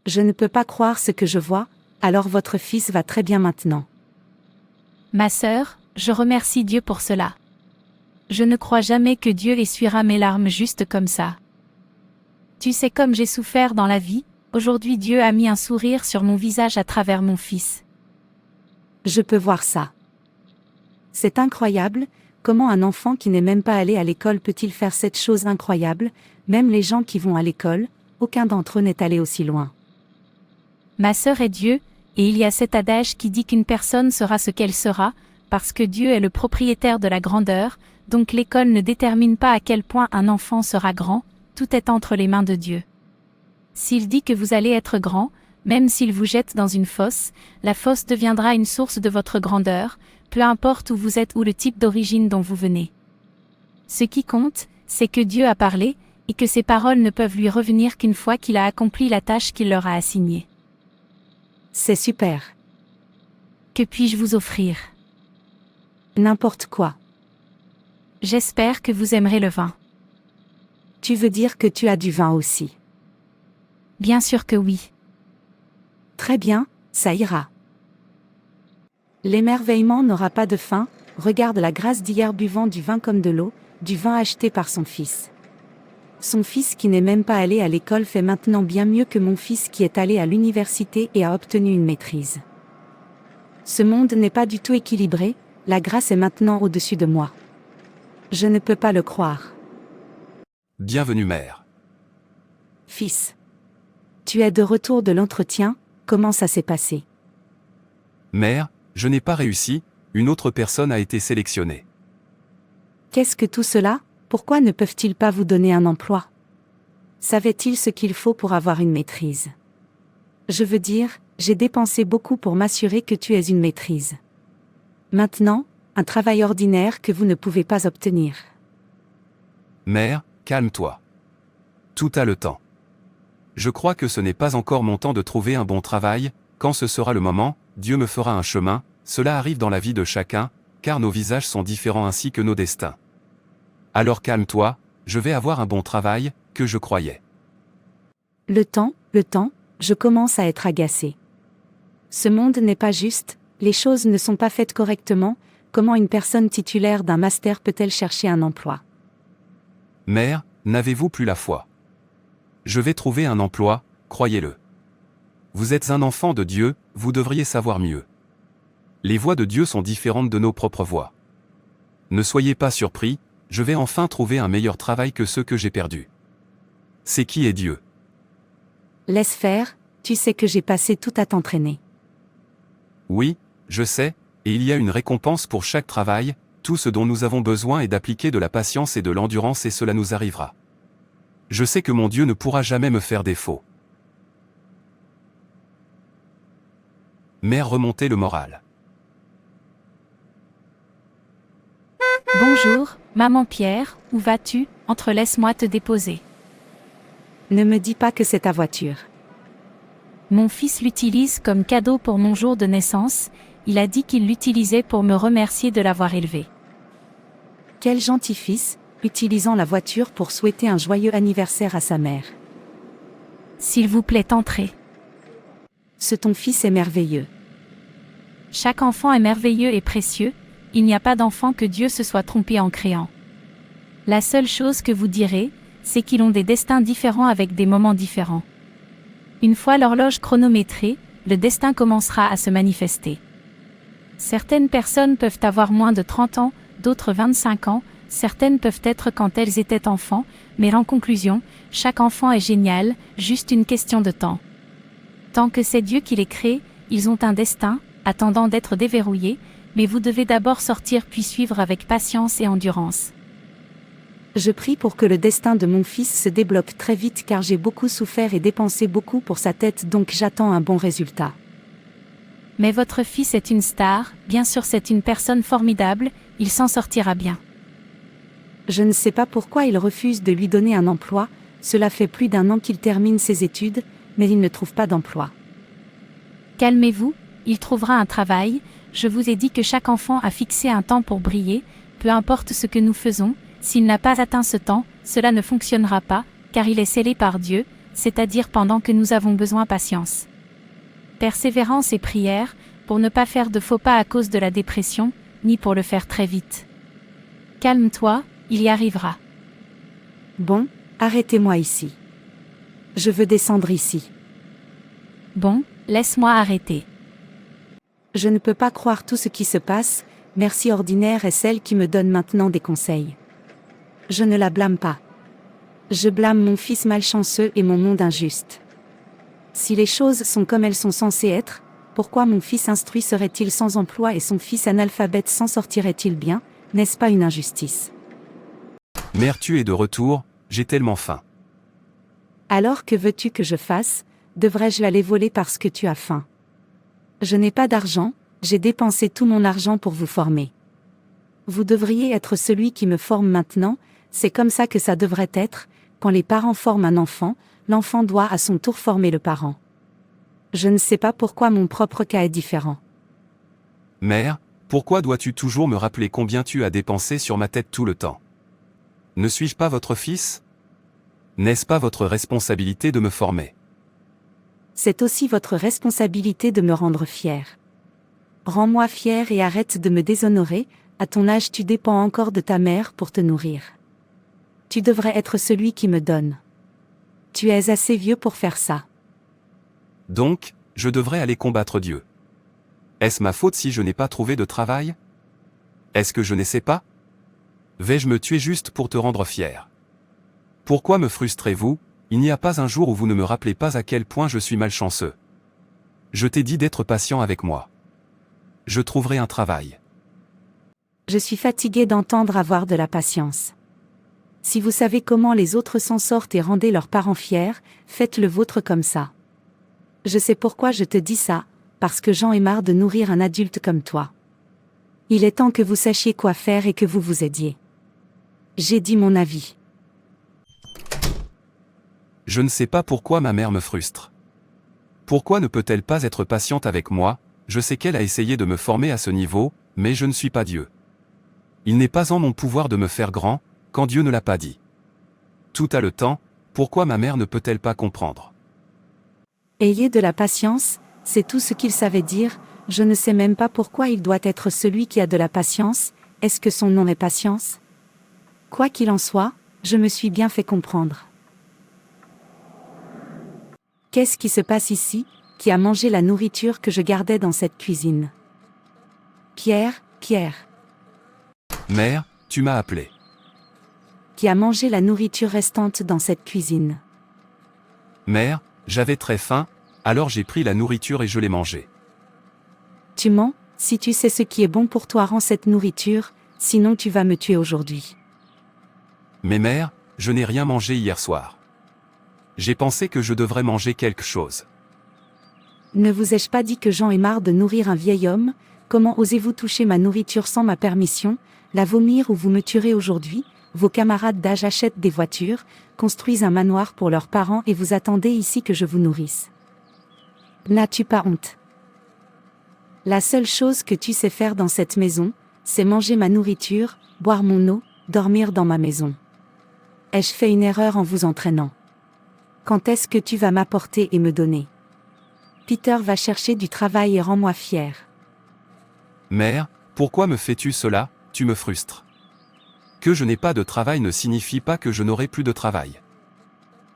Je ne peux pas croire ce que je vois, alors votre fils va très bien maintenant. Ma sœur, je remercie Dieu pour cela. Je ne crois jamais que Dieu essuiera mes larmes juste comme ça. Tu sais comme j'ai souffert dans la vie, aujourd'hui Dieu a mis un sourire sur mon visage à travers mon fils. Je peux voir ça. C'est incroyable, comment un enfant qui n'est même pas allé à l'école peut-il faire cette chose incroyable, même les gens qui vont à l'école, aucun d'entre eux n'est allé aussi loin. Ma sœur est Dieu, et il y a cet adage qui dit qu'une personne sera ce qu'elle sera, parce que Dieu est le propriétaire de la grandeur, donc l'école ne détermine pas à quel point un enfant sera grand, tout est entre les mains de Dieu. S'il dit que vous allez être grand, même s'il vous jette dans une fosse, la fosse deviendra une source de votre grandeur, peu importe où vous êtes ou le type d'origine dont vous venez. Ce qui compte, c'est que Dieu a parlé, et que ses paroles ne peuvent lui revenir qu'une fois qu'il a accompli la tâche qu'il leur a assignée. C'est super. Que puis-je vous offrir? N'importe quoi. J'espère que vous aimerez le vin. Tu veux dire que tu as du vin aussi? Bien sûr que oui. Très bien, ça ira. L'émerveillement n'aura pas de fin, regarde la grâce d'hier buvant du vin comme de l'eau, du vin acheté par son fils. Son fils qui n'est même pas allé à l'école fait maintenant bien mieux que mon fils qui est allé à l'université et a obtenu une maîtrise. Ce monde n'est pas du tout équilibré, la grâce est maintenant au-dessus de moi. Je ne peux pas le croire. Bienvenue mère. Fils. Tu es de retour de l'entretien, comment ça s'est passé? Mère, je n'ai pas réussi, une autre personne a été sélectionnée. Qu'est-ce que tout cela? Pourquoi ne peuvent-ils pas vous donner un emploi? Savait-il ce qu'il faut pour avoir une maîtrise? Je veux dire, j'ai dépensé beaucoup pour m'assurer que tu aies une maîtrise. Maintenant, un travail ordinaire que vous ne pouvez pas obtenir. Mère, calme-toi. Tout a le temps. Je crois que ce n'est pas encore mon temps de trouver un bon travail, quand ce sera le moment, Dieu me fera un chemin, cela arrive dans la vie de chacun, car nos visages sont différents ainsi que nos destins. Alors calme-toi, je vais avoir un bon travail, que je croyais. Le temps, je commence à être agacé. Ce monde n'est pas juste, les choses ne sont pas faites correctement, comment une personne titulaire d'un master peut-elle chercher un emploi? Mère, n'avez-vous plus la foi? Je vais trouver un emploi, croyez-le. Vous êtes un enfant de Dieu, vous devriez savoir mieux. Les voies de Dieu sont différentes de nos propres voies. Ne soyez pas surpris, je vais enfin trouver un meilleur travail que ceux que j'ai perdus. C'est qui est Dieu? Laisse faire, tu sais que j'ai passé tout à t'entraîner. Oui, je sais, et il y a une récompense pour chaque travail, tout ce dont nous avons besoin est d'appliquer de la patience et de l'endurance et cela nous arrivera. Je sais que mon Dieu ne pourra jamais me faire défaut. Mère, remontez le moral. Bonjour, maman Pierre, où vas-tu? Entre, laisse-moi te déposer. Ne me dis pas que c'est ta voiture. Mon fils l'utilise comme cadeau pour mon jour de naissance, il a dit qu'il l'utilisait pour me remercier de l'avoir élevé. Quel gentil fils, utilisant la voiture pour souhaiter un joyeux anniversaire à sa mère. S'il vous plaît, entrez. Ton fils est merveilleux. Chaque enfant est merveilleux et précieux, il n'y a pas d'enfant que Dieu se soit trompé en créant. La seule chose que vous direz, c'est qu'ils ont des destins différents avec des moments différents. Une fois l'horloge chronométrée, le destin commencera à se manifester. Certaines personnes peuvent avoir moins de 30 ans, d'autres 25 ans, certaines peuvent être quand elles étaient enfants, mais en conclusion, chaque enfant est génial, juste une question de temps. Tant que c'est Dieu qui les crée, ils ont un destin, attendant d'être déverrouillés, mais vous devez d'abord sortir puis suivre avec patience et endurance. Je prie pour que le destin de mon fils se débloque très vite car j'ai beaucoup souffert et dépensé beaucoup pour sa tête donc j'attends un bon résultat. Mais votre fils est une star, bien sûr c'est une personne formidable, il s'en sortira bien. Je ne sais pas pourquoi il refuse de lui donner un emploi, cela fait plus d'1 an qu'il termine ses études, mais il ne trouve pas d'emploi. Calmez-vous, il trouvera un travail, je vous ai dit que chaque enfant a fixé un temps pour briller, peu importe ce que nous faisons, s'il n'a pas atteint ce temps, cela ne fonctionnera pas, car il est scellé par Dieu, c'est-à-dire pendant que nous avons besoin patience. Persévérance et prière, pour ne pas faire de faux pas à cause de la dépression, ni pour le faire très vite. Calme-toi, il y arrivera. Bon, arrêtez-moi ici. Je veux descendre ici. Bon, laisse-moi arrêter. Je ne peux pas croire tout ce qui se passe, Merci ordinaire est celle qui me donne maintenant des conseils. Je ne la blâme pas. Je blâme mon fils malchanceux et mon monde injuste. Si les choses sont comme elles sont censées être, pourquoi mon fils instruit serait-il sans emploi et son fils analphabète s'en sortirait-il bien? N'est-ce pas une injustice? Mère, tu es de retour, j'ai tellement faim. Alors que veux-tu que je fasse? Devrais-je aller voler parce que tu as faim? Je n'ai pas d'argent, j'ai dépensé tout mon argent pour vous former. Vous devriez être celui qui me forme maintenant, c'est comme ça que ça devrait être, quand les parents forment un enfant, l'enfant doit à son tour former le parent. Je ne sais pas pourquoi mon propre cas est différent. Mère, pourquoi dois-tu toujours me rappeler combien tu as dépensé sur ma tête tout le temps? Ne suis-je pas votre fils? N'est-ce pas votre responsabilité de me former? C'est aussi votre responsabilité de me rendre fier. Rends-moi fier et arrête de me déshonorer, à ton âge tu dépends encore de ta mère pour te nourrir. Tu devrais être celui qui me donne. Tu es assez vieux pour faire ça. Donc, je devrais aller combattre Dieu. Est-ce ma faute si je n'ai pas trouvé de travail? Est-ce que je n'essaie pas? Vais-je me tuer juste pour te rendre fier? Pourquoi me frustrez-vous? Il n'y a pas un jour où vous ne me rappelez pas à quel point je suis malchanceux. Je t'ai dit d'être patient avec moi. Je trouverai un travail. Je suis fatigué d'entendre avoir de la patience. Si vous savez comment les autres s'en sortent et rendez leurs parents fiers, faites le vôtre comme ça. Je sais pourquoi je te dis ça, parce que j'en ai marre de nourrir un adulte comme toi. Il est temps que vous sachiez quoi faire et que vous vous aidiez. J'ai dit mon avis. Je ne sais pas pourquoi ma mère me frustre. Pourquoi ne peut-elle pas être patiente avec moi? Je sais qu'elle a essayé de me former à ce niveau, mais je ne suis pas Dieu. Il n'est pas en mon pouvoir de me faire grand, quand Dieu ne l'a pas dit. Tout a le temps, pourquoi ma mère ne peut-elle pas comprendre? Ayez de la patience, c'est tout ce qu'il savait dire, je ne sais même pas pourquoi il doit être celui qui a de la patience, est-ce que son nom est patience? Quoi qu'il en soit, je me suis bien fait comprendre. Qu'est-ce qui se passe ici? Qui a mangé la nourriture que je gardais dans cette cuisine? Pierre. Mère, tu m'as appelé. Qui a mangé la nourriture restante dans cette cuisine? Mère, j'avais très faim, alors j'ai pris la nourriture et je l'ai mangée. Tu mens, si tu sais ce qui est bon pour toi rends cette nourriture, sinon tu vas me tuer aujourd'hui. Mais mère, je n'ai rien mangé hier soir. J'ai pensé que je devrais manger quelque chose. Ne vous ai-je pas dit que j'en ai marre de nourrir un vieil homme? Comment osez-vous toucher ma nourriture sans ma permission, la vomir ou vous me tuerez aujourd'hui? Vos camarades d'âge achètent des voitures, construisent un manoir pour leurs parents et vous attendez ici que je vous nourrisse. N'as-tu pas honte? La seule chose que tu sais faire dans cette maison, c'est manger ma nourriture, boire mon eau, dormir dans ma maison. Ai-je fait une erreur en vous entraînant? Quand est-ce que tu vas m'apporter et me donner? Peter va chercher du travail et rends-moi fier. Mère, pourquoi me fais-tu cela? Tu me frustres. Que je n'ai pas de travail ne signifie pas que je n'aurai plus de travail.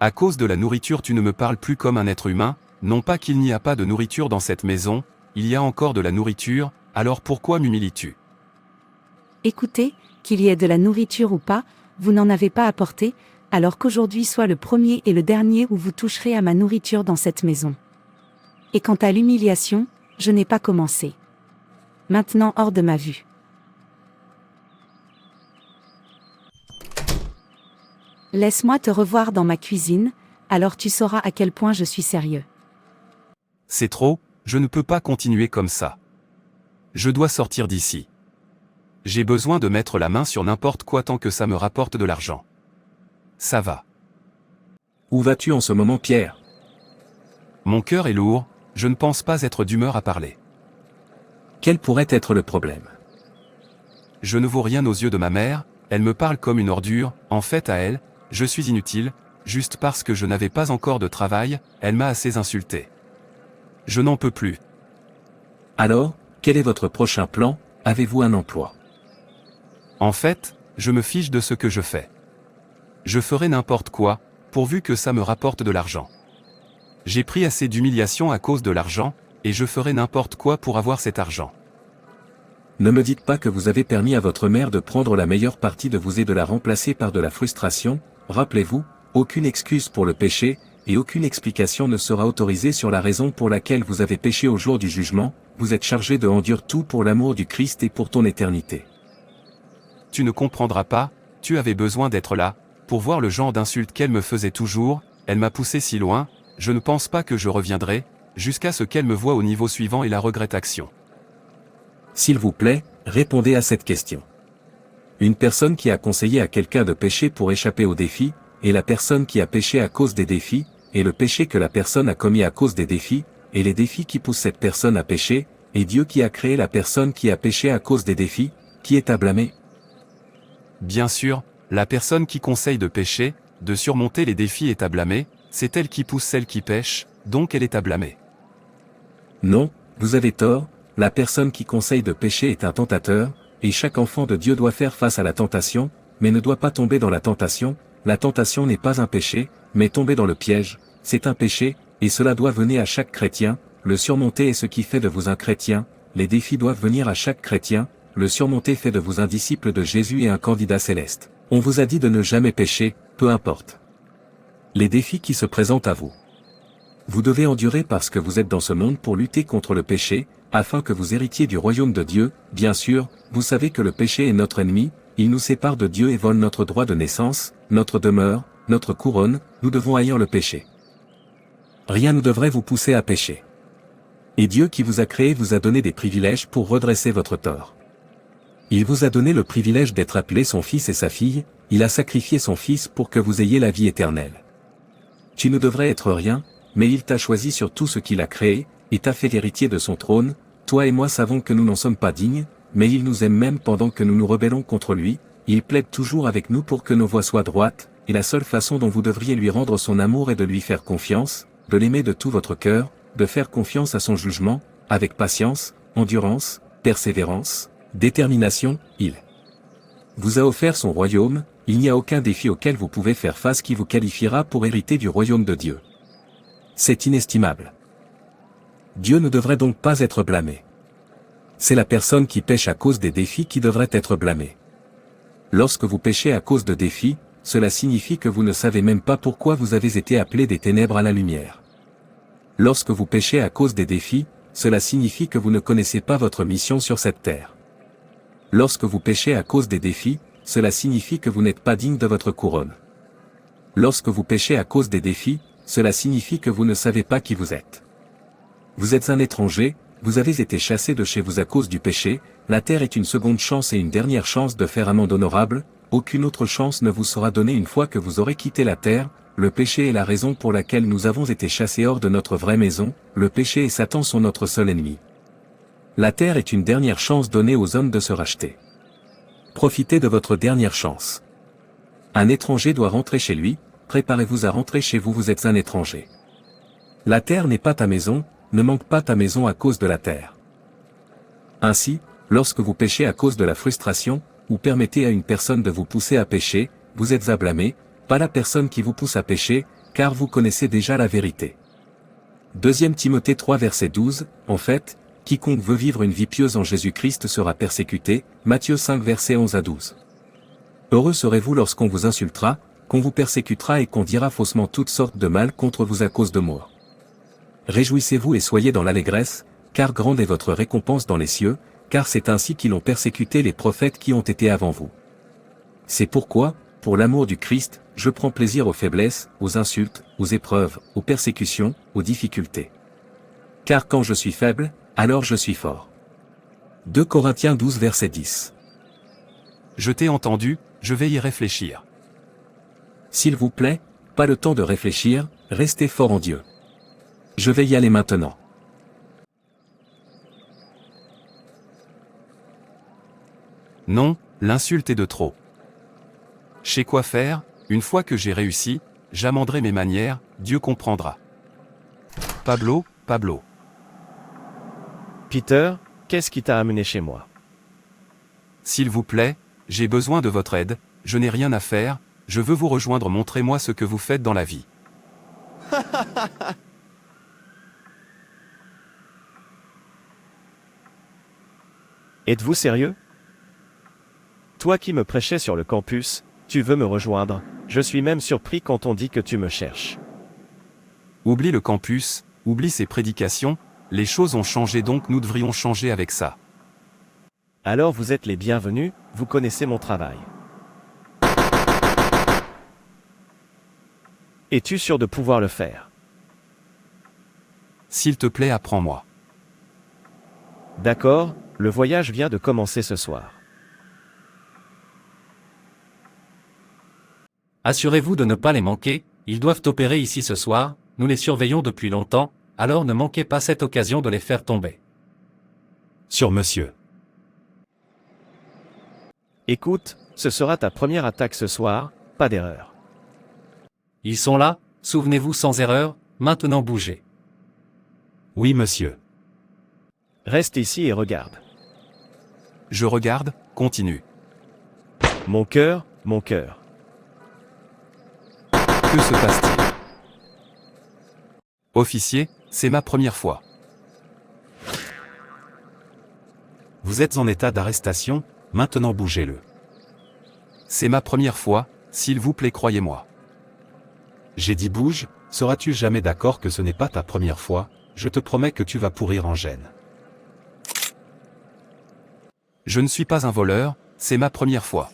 À cause de la nourriture tu ne me parles plus comme un être humain, non pas qu'il n'y a pas de nourriture dans cette maison, il y a encore de la nourriture, alors pourquoi m'humilies-tu? Écoutez, qu'il y ait de la nourriture ou pas, vous n'en avez pas apporté, alors qu'aujourd'hui soit le premier et le dernier où vous toucherez à ma nourriture dans cette maison. Et quant à l'humiliation, je n'ai pas commencé. Maintenant hors de ma vue. Laisse-moi te revoir dans ma cuisine, alors tu sauras à quel point je suis sérieux. C'est trop, je ne peux pas continuer comme ça. Je dois sortir d'ici. J'ai besoin de mettre la main sur n'importe quoi tant que ça me rapporte de l'argent. Ça va. Où vas-tu en ce moment, Pierre? Mon cœur est lourd, je ne pense pas être d'humeur à parler. Quel pourrait être le problème? Je ne vaux rien aux yeux de ma mère, elle me parle comme une ordure, en fait à elle, je suis inutile, juste parce que je n'avais pas encore de travail, elle m'a assez insulté. Je n'en peux plus. Alors, quel est votre prochain plan? Avez-vous un emploi? En fait, je me fiche de ce que je fais. Je ferai n'importe quoi, pourvu que ça me rapporte de l'argent. J'ai pris assez d'humiliation à cause de l'argent, et je ferai n'importe quoi pour avoir cet argent. Ne me dites pas que vous avez permis à votre mère de prendre la meilleure partie de vous et de la remplacer par de la frustration. Rappelez-vous, aucune excuse pour le péché, et aucune explication ne sera autorisée sur la raison pour laquelle vous avez péché au jour du jugement. Vous êtes chargé de endurer tout pour l'amour du Christ et pour ton éternité. Tu ne comprendras pas, tu avais besoin d'être là, pour voir le genre d'insulte qu'elle me faisait toujours, elle m'a poussé si loin, je ne pense pas que je reviendrai, jusqu'à ce qu'elle me voie au niveau suivant et la regrette action. S'il vous plaît, répondez à cette question. Une personne qui a conseillé à quelqu'un de pécher pour échapper au défi, et la personne qui a péché à cause des défis, et le péché que la personne a commis à cause des défis, et les défis qui poussent cette personne à pécher, et Dieu qui a créé la personne qui a péché à cause des défis, qui est à blâmer? Bien sûr, la personne qui conseille de pécher, de surmonter les défis est à blâmer, c'est elle qui pousse celle qui pêche, donc elle est à blâmer. Non, vous avez tort, la personne qui conseille de pécher est un tentateur, et chaque enfant de Dieu doit faire face à la tentation, mais ne doit pas tomber dans la tentation. La tentation n'est pas un péché, mais tomber dans le piège, c'est un péché, et cela doit venir à chaque chrétien. Le surmonter est ce qui fait de vous un chrétien, les défis doivent venir à chaque chrétien, le surmonter fait de vous un disciple de Jésus et un candidat céleste. On vous a dit de ne jamais pécher, peu importe les défis qui se présentent à vous. Vous devez endurer parce que vous êtes dans ce monde pour lutter contre le péché, afin que vous héritiez du royaume de Dieu. Bien sûr, vous savez que le péché est notre ennemi, il nous sépare de Dieu et vole notre droit de naissance, notre demeure, notre couronne. Nous devons haïr le péché. Rien ne devrait vous pousser à pécher. Et Dieu qui vous a créé vous a donné des privilèges pour redresser votre tort. Il vous a donné le privilège d'être appelé son fils et sa fille, il a sacrifié son fils pour que vous ayez la vie éternelle. Tu ne devrais être rien, mais il t'a choisi sur tout ce qu'il a créé, et t'a fait l'héritier de son trône. Toi et moi savons que nous n'en sommes pas dignes, mais il nous aime même pendant que nous nous rebellons contre lui, il plaide toujours avec nous pour que nos voies soient droites, et la seule façon dont vous devriez lui rendre son amour est de lui faire confiance, de l'aimer de tout votre cœur, de faire confiance à son jugement, avec patience, endurance, persévérance, détermination. Il vous a offert son royaume, il n'y a aucun défi auquel vous pouvez faire face qui vous qualifiera pour hériter du royaume de Dieu. C'est inestimable. Dieu ne devrait donc pas être blâmé. C'est la personne qui pêche à cause des défis qui devrait être blâmée. Lorsque vous péchez à cause de défis, cela signifie que vous ne savez même pas pourquoi vous avez été appelé des ténèbres à la lumière. Lorsque vous péchez à cause des défis, cela signifie que vous ne connaissez pas votre mission sur cette terre. Lorsque vous péchez à cause des défis, cela signifie que vous n'êtes pas digne de votre couronne. Lorsque vous péchez à cause des défis, cela signifie que vous ne savez pas qui vous êtes. Vous êtes un étranger, vous avez été chassé de chez vous à cause du péché, la terre est une seconde chance et une dernière chance de faire amende honorable, aucune autre chance ne vous sera donnée une fois que vous aurez quitté la terre. Le péché est la raison pour laquelle nous avons été chassés hors de notre vraie maison, le péché et Satan sont notre seul ennemi. La terre est une dernière chance donnée aux hommes de se racheter. Profitez de votre dernière chance. Un étranger doit rentrer chez lui, préparez-vous à rentrer chez vous, vous êtes un étranger. La terre n'est pas ta maison, ne manque pas ta maison à cause de la terre. Ainsi, lorsque vous péchez à cause de la frustration, ou permettez à une personne de vous pousser à pécher, vous êtes à blâmer, pas la personne qui vous pousse à pécher, car vous connaissez déjà la vérité. 2 Timothée 3 verset 12, en fait, quiconque veut vivre une vie pieuse en Jésus-Christ sera persécuté, Matthieu 5 verset 11 à 12. Heureux serez-vous lorsqu'on vous insultera, qu'on vous persécutera et qu'on dira faussement toutes sortes de mal contre vous à cause de moi. Réjouissez-vous et soyez dans l'allégresse, car grande est votre récompense dans les cieux, car c'est ainsi qu'ils ont persécuté les prophètes qui ont été avant vous. C'est pourquoi, pour l'amour du Christ, je prends plaisir aux faiblesses, aux insultes, aux épreuves, aux persécutions, aux difficultés. Car quand je suis faible, alors je suis fort. 2 Corinthiens 12 verset 10. Je t'ai entendu, je vais y réfléchir. S'il vous plaît, pas le temps de réfléchir, restez fort en Dieu. Je vais y aller maintenant. Non, l'insulte est de trop. Je sais quoi faire, une fois que j'ai réussi, j'amenderai mes manières, Dieu comprendra. Pablo. Peter, qu'est-ce qui t'a amené chez moi? S'il vous plaît, j'ai besoin de votre aide, je n'ai rien à faire, je veux vous rejoindre, montrez-moi ce que vous faites dans la vie. Êtes-vous sérieux? Toi qui me prêchais sur le campus, tu veux me rejoindre, je suis même surpris quand on dit que tu me cherches. Oublie le campus, oublie ces prédications, les choses ont changé donc nous devrions changer avec ça. Alors vous êtes les bienvenus, vous connaissez mon travail. Es-tu sûr de pouvoir le faire? S'il te plaît, apprends-moi. D'accord, le voyage vient de commencer ce soir. Assurez-vous de ne pas les manquer, ils doivent opérer ici ce soir, nous les surveillons depuis longtemps, alors ne manquez pas cette occasion de les faire tomber. Sur monsieur. Écoute, ce sera ta première attaque ce soir, pas d'erreur. Ils sont là, souvenez-vous sans erreur, maintenant bougez. Oui, monsieur. Reste ici et regarde. Je regarde, continue. Mon cœur, mon cœur. Que se passe-t-il? Officier, c'est ma première fois. Vous êtes en état d'arrestation, maintenant bougez-le. C'est ma première fois, s'il vous plaît, croyez-moi. J'ai dit bouge, seras-tu jamais d'accord que ce n'est pas ta première fois, je te promets que tu vas pourrir en gêne. Je ne suis pas un voleur, c'est ma première fois.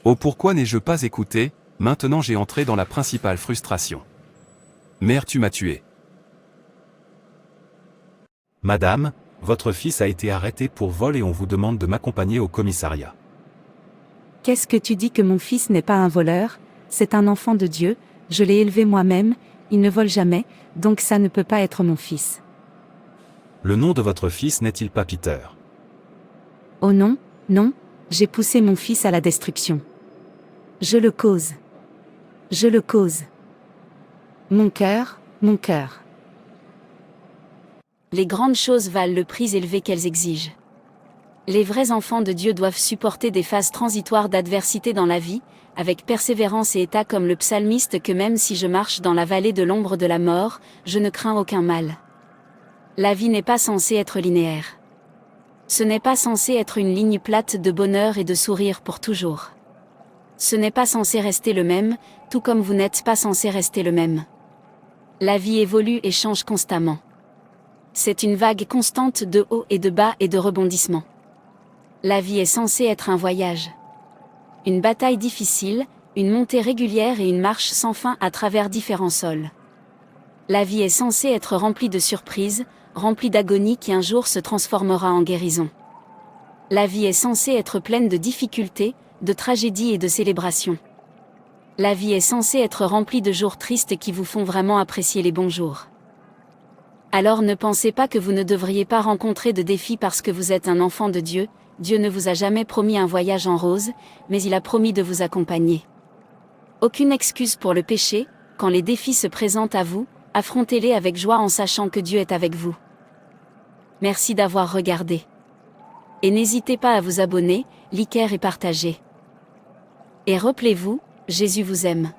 Oh, pourquoi n'ai-je pas écouté? Maintenant j'ai entré dans la principale frustration. Mère, tu m'as tué. Madame, votre fils a été arrêté pour vol et on vous demande de m'accompagner au commissariat. Qu'est-ce que tu dis que mon fils n'est pas un voleur? C'est un enfant de Dieu, je l'ai élevé moi-même, il ne vole jamais, donc ça ne peut pas être mon fils. Le nom de votre fils n'est-il pas Peter? Oh non, non, j'ai poussé mon fils à la destruction. Je le cause. Je le cause. Mon cœur, mon cœur. Les grandes choses valent le prix élevé qu'elles exigent. Les vrais enfants de Dieu doivent supporter des phases transitoires d'adversité dans la vie, avec persévérance et état comme le psalmiste que même si je marche dans la vallée de l'ombre de la mort, je ne crains aucun mal. La vie n'est pas censée être linéaire. Ce n'est pas censé être une ligne plate de bonheur et de sourire pour toujours. Ce n'est pas censé rester le même, tout comme vous n'êtes pas censé rester le même. La vie évolue et change constamment. C'est une vague constante de hauts et de bas et de rebondissements. La vie est censée être un voyage. Une bataille difficile, une montée régulière et une marche sans fin à travers différents sols. La vie est censée être remplie de surprises, remplie d'agonie qui un jour se transformera en guérison. La vie est censée être pleine de difficultés, de tragédies et de célébrations. La vie est censée être remplie de jours tristes qui vous font vraiment apprécier les bons jours. Alors ne pensez pas que vous ne devriez pas rencontrer de défis parce que vous êtes un enfant de Dieu. Dieu ne vous a jamais promis un voyage en rose, mais il a promis de vous accompagner. Aucune excuse pour le péché, quand les défis se présentent à vous, affrontez-les avec joie en sachant que Dieu est avec vous. Merci d'avoir regardé. Et n'hésitez pas à vous abonner, liker et partager. Et rappelez-vous, Jésus vous aime.